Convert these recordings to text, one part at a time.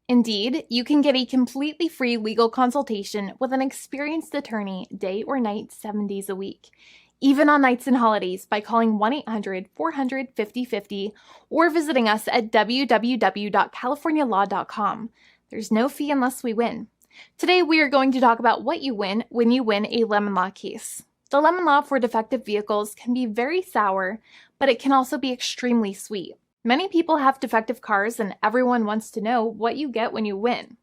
Indeed, you can get a completely free legal consultation with an experienced attorney day or night, 7 days a week, even on nights and holidays by calling 1-800-400-5050 or visiting us at www.californialaw.com. There's no fee unless we win. Today, we are going to talk about what you win when you win a lemon law case. The lemon law for defective vehicles can be very sour, but it can also be extremely sweet. Many people have defective cars, and everyone wants to know what you get when you win.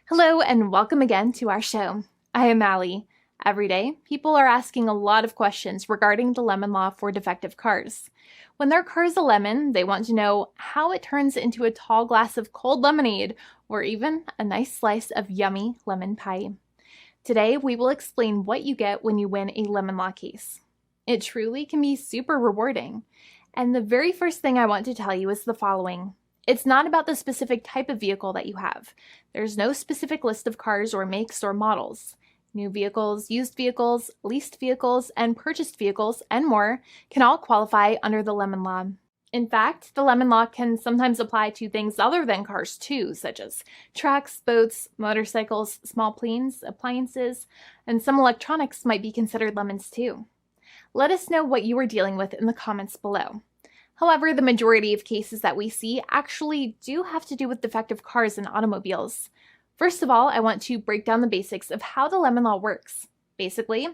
Hello, and welcome again to our show. I am Allie. Every day, people are asking a lot of questions regarding the lemon law for defective cars. When their car is a lemon, they want to know how it turns into a tall glass of cold lemonade, or even a nice slice of yummy lemon pie. Today, we will explain what you get when you win a lemon law case. It truly can be super rewarding. And the very first thing I want to tell you is the following. It's not about the specific type of vehicle that you have. There's no specific list of cars or makes or models. New vehicles, used vehicles, leased vehicles, and purchased vehicles, and more can all qualify under the lemon law. In fact, the lemon law can sometimes apply to things other than cars too, such as trucks, boats, motorcycles, small planes, appliances, and some electronics might be considered lemons too. Let us know what you are dealing with in the comments below. However, the majority of cases that we see actually do have to do with defective cars and automobiles. First of all, I want to break down the basics of how the lemon law works. Basically,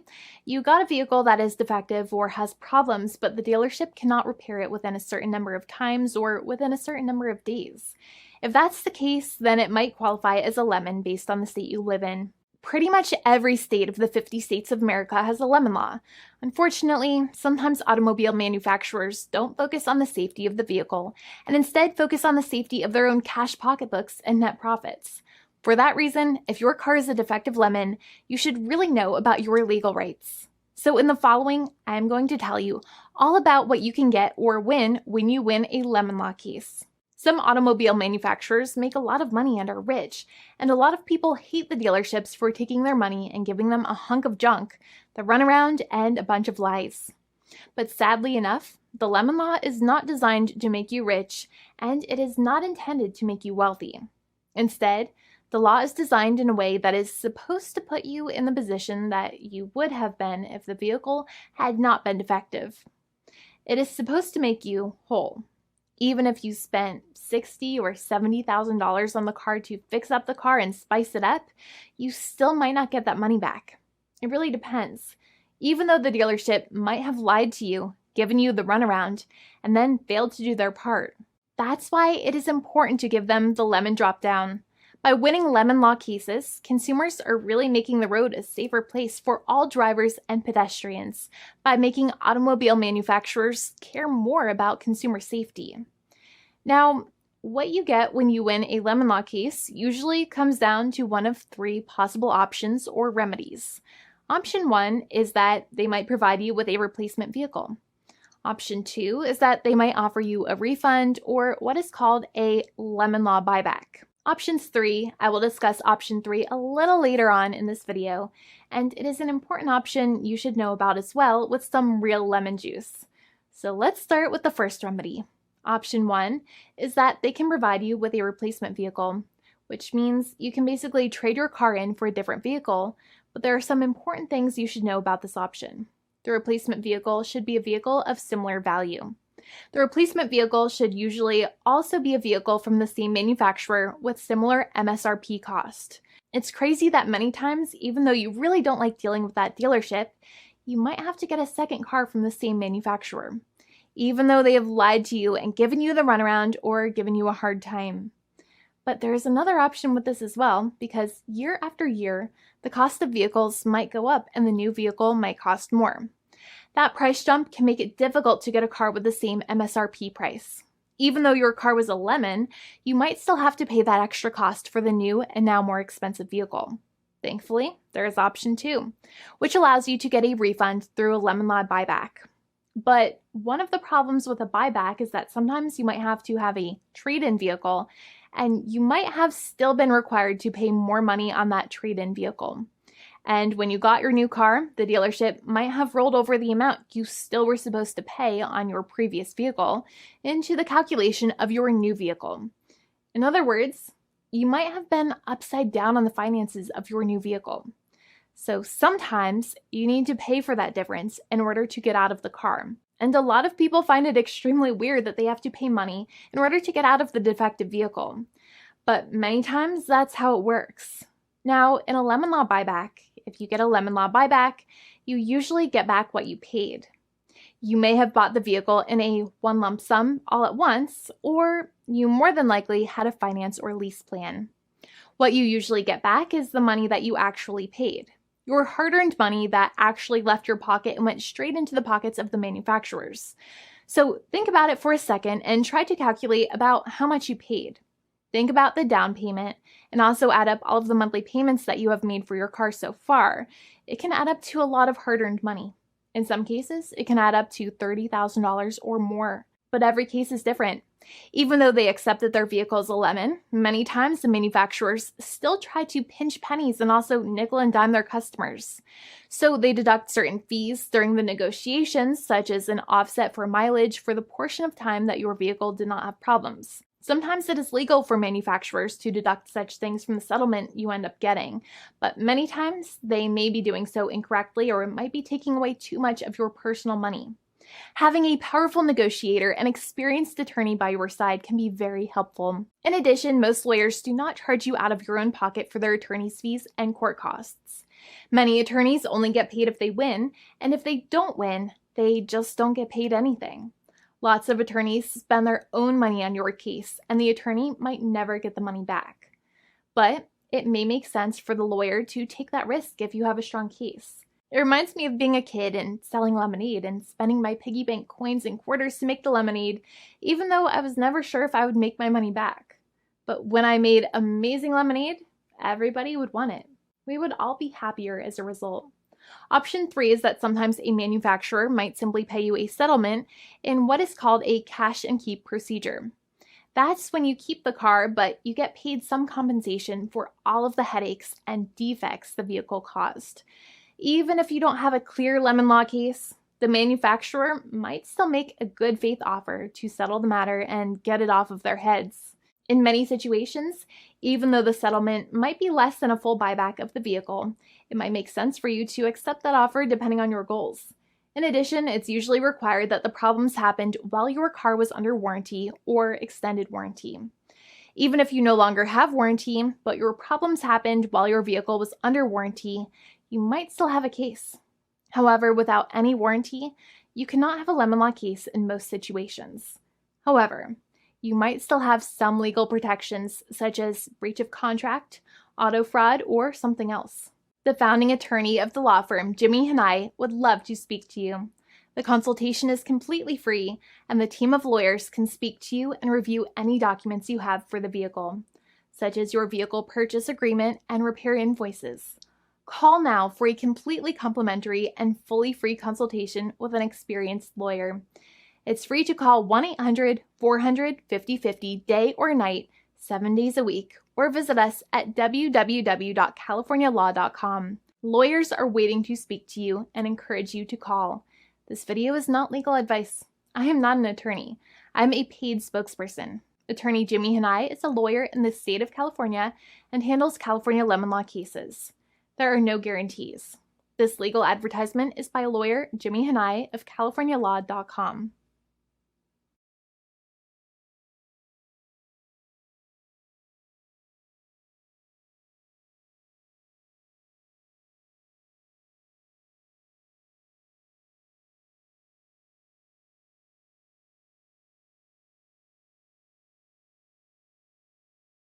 you got a vehicle that is defective or has problems, but the dealership cannot repair it within a certain number of times or within a certain number of days. If that's the case, then it might qualify as a lemon based on the state you live in. Pretty much every state of the 50 states of America has a lemon law. Unfortunately, sometimes automobile manufacturers don't focus on the safety of the vehicle and instead focus on the safety of their own cash pocketbooks and net profits. For that reason, if your car is a defective lemon, you should really know about your legal rights. So in the following, I'm going to tell you all about what you can get or win when you win a lemon law case. Some automobile manufacturers make a lot of money and are rich, and a lot of people hate the dealerships for taking their money and giving them a hunk of junk, the runaround, and a bunch of lies. But sadly enough, the lemon law is not designed to make you rich, and it is not intended to make you wealthy. Instead, the law is designed in a way that is supposed to put you in the position that you would have been if the vehicle had not been defective. It is supposed to make you whole. Even if you spent $60,000 or $70,000 on the car to fix up the car and spice it up, you still might not get that money back. It really depends. Even though the dealership might have lied to you, given you the runaround, and then failed to do their part. That's why it is important to give them the lemon drop down. By winning lemon law cases, consumers are really making the road a safer place for all drivers and pedestrians by making automobile manufacturers care more about consumer safety. Now, what you get when you win a lemon law case usually comes down to one of three possible options or remedies. Option 1 is that they might provide you with a replacement vehicle. Option 2 is that they might offer you a refund or what is called a lemon law buyback. Options 3, I will discuss option 3 a little later on in this video, and it is an important option you should know about as well with some real lemon juice. So let's start with the first remedy. Option 1 is that they can provide you with a replacement vehicle, which means you can basically trade your car in for a different vehicle, but there are some important things you should know about this option. The replacement vehicle should be a vehicle of similar value. The replacement vehicle should usually also be a vehicle from the same manufacturer with similar MSRP cost. It's crazy that many times, even though you really don't like dealing with that dealership, you might have to get a second car from the same manufacturer, even though they have lied to you and given you the runaround or given you a hard time. But there is another option with this as well, because year after year, the cost of vehicles might go up and the new vehicle might cost more. That price jump can make it difficult to get a car with the same MSRP price. Even though your car was a lemon, you might still have to pay that extra cost for the new and now more expensive vehicle. Thankfully, there is option 2, which allows you to get a refund through a lemon law buyback. But one of the problems with a buyback is that sometimes you might have to have a trade-in vehicle, and you might have still been required to pay more money on that trade-in vehicle. And when you got your new car, the dealership might have rolled over the amount you still were supposed to pay on your previous vehicle into the calculation of your new vehicle. In other words, you might have been upside down on the finances of your new vehicle. So sometimes you need to pay for that difference in order to get out of the car. And a lot of people find it extremely weird that they have to pay money in order to get out of the defective vehicle. But many times that's how it works. Now, in a lemon law buyback, if you get a lemon law buyback, you usually get back what you paid. You may have bought the vehicle in a one lump sum all at once, or you more than likely had a finance or lease plan. What you usually get back is the money that you actually paid. Your hard-earned money that actually left your pocket and went straight into the pockets of the manufacturers. So think about it for a second and try to calculate about how much you paid. Think about the down payment and also add up all of the monthly payments that you have made for your car so far. It can add up to a lot of hard-earned money. In some cases, it can add up to $30,000 or more, but every case is different. Even though they accept that their vehicle is a lemon, many times the manufacturers still try to pinch pennies and also nickel and dime their customers. So they deduct certain fees during the negotiations, such as an offset for mileage for the portion of time that your vehicle did not have problems. Sometimes it is legal for manufacturers to deduct such things from the settlement you end up getting, but many times they may be doing so incorrectly or it might be taking away too much of your personal money. Having a powerful negotiator and experienced attorney by your side can be very helpful. In addition, most lawyers do not charge you out of your own pocket for their attorney's fees and court costs. Many attorneys only get paid if they win, and if they don't win, they just don't get paid anything. Lots of attorneys spend their own money on your case, and the attorney might never get the money back. But it may make sense for the lawyer to take that risk if you have a strong case. It reminds me of being a kid and selling lemonade and spending my piggy bank coins and quarters to make the lemonade, even though I was never sure if I would make my money back. But when I made amazing lemonade, everybody would want it. We would all be happier as a result. Option 3 is that sometimes a manufacturer might simply pay you a settlement in what is called a cash and keep procedure. That's when you keep the car, but you get paid some compensation for all of the headaches and defects the vehicle caused. Even if you don't have a clear lemon law case, the manufacturer might still make a good faith offer to settle the matter and get it off of their heads. In many situations, even though the settlement might be less than a full buyback of the vehicle, it might make sense for you to accept that offer depending on your goals. In addition, it's usually required that the problems happened while your car was under warranty or extended warranty. Even if you no longer have warranty, but your problems happened while your vehicle was under warranty, you might still have a case. However, without any warranty, you cannot have a lemon law case in most situations. However, you might still have some legal protections such as breach of contract, auto fraud, or something else. The founding attorney of the law firm, Jimmy and I, would love to speak to you. The consultation is completely free, and the team of lawyers can speak to you and review any documents you have for the vehicle, such as your vehicle purchase agreement and repair invoices. Call now for a completely complimentary and fully free consultation with an experienced lawyer. It's free to call 1-800-400-5050 day or night, 7 days a week, or visit us at www.californialaw.com. Lawyers are waiting to speak to you and encourage you to call. This video is not legal advice. I am not an attorney. I'm a paid spokesperson. Attorney Jimmy Hanai is a lawyer in the state of California and handles California lemon law cases. There are no guarantees. This legal advertisement is by lawyer Jimmy Hanai of CaliforniaLaw.com.